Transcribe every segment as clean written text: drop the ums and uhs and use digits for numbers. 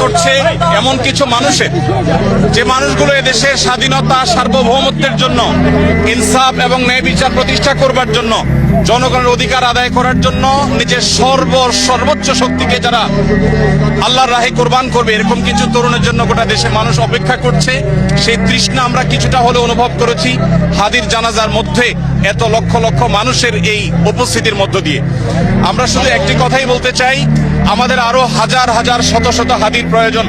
করছে এমন কিছু মানুষের, যে মানুষগুলো এদেশের স্বাধীনতা সার্বভৌমত্বের জন্য, ইনসাফ এবং ন্যায় বিচার প্রতিষ্ঠা করবার জন্য, জনগণের অধিকার আদায় করার জন্য নিজের সর্বোচ্চ শক্তিকে যারা আল্লাহর রাহে কোরবান করবে, এরকম কিছু তরুণের জন্য গোটা দেশের মানুষ অপেক্ষা করছে। সেই তৃষ্ণা আমরা কিছুটা হলে অনুভব করেছি হাদির জানাজার মধ্যে, এত লক্ষ লক্ষ মানুষের এই উপস্থিতির মধ্য দিয়ে। আমরা শুধু একটি কথাই বলতে চাই, আমাদের আরো হাজার হাজার শত শত হাদির প্রয়োজন,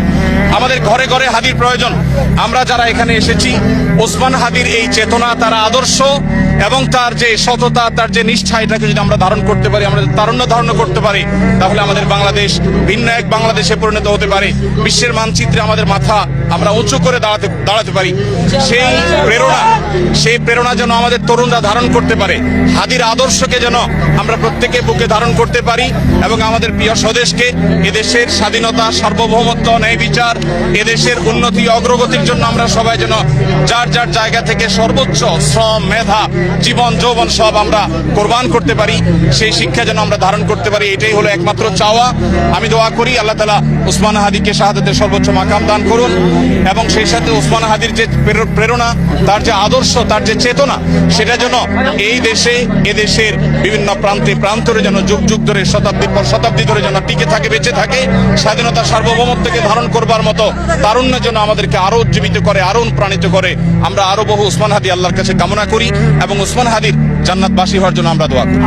আমাদের ঘরে ঘরে হাদির প্রয়োজন। আমরা যারা এখানে এসেছি, ওসমান হাদির এই চেতনা, তার আদর্শ এবং তার যে সততা, তার যে নিষ্ঠা, এটাকে যদি আমরা ধারণ করতে পারি, আমরা তারুণ্য ধারণ করতে পারি, তাহলে আমাদের বাংলাদেশ ভিন্ন এক বাংলাদেশে পরিণত হতে পারে। বিশ্বের মানচিত্রে আমাদের মাথা আমরা উঁচু করে দাঁড়াতে পারি। সেই প্রেরণা যেন আমাদের তরুণরা ধারণ করতে পারে, হাদির আদর্শকে যেন আমরা প্রত্যেকে বুকে ধারণ করতে পারি এবং আমাদের প্রিয় স্বদেশকে, এদেশের স্বাধীনতা, সার্বভৌমত্ব, ন্যায় বিচার, এদেশের উন্নতি অগ্রগতির জন্য আমরা সবাই যেন যার যার জায়গা থেকে সর্বোচ্চ শ্রম, মেধা, জীবন, যৌবন সব আমরা কোরবান করতে পারি। সেই শিক্ষা যেন আমরা ধারণ করতে পারি, এটাই হলো একমাত্র চাওয়া। আমি দোয়া করি আল্লাহ তাআলা ওসমান হাদিকে শাহাদাতের সর্বোচ্চ মাকাম দান করুন এবং সেই সাথে ওসমান হাদির যে প্রেরণা, তার যে আদর্শ, তার যে চেতনা, সেটা যেন এই দেশে, এদেশের বিভিন্ন প্রান্তে প্রান্তরে যেন যুগ যুগ ধরে, শতাব্দীর পর শতাব্দী ধরে যেন টিকে থাকে, বেঁচে থাকে। স্বাধীনতা সার্বভৌমত্বকে ধারণ করবার মতো তারুণ্য যেন আমাদেরকে আরো উজ্জীবিত করে, আরো অনুপ্রাণিত করে। আমরা আরো বহু ওসমান হাদি আল্লাহর কাছে কামনা করি এবং ওসমান হাদির জান্নাতবাসী হওয়ার জন্য আমরা দোয়া করি।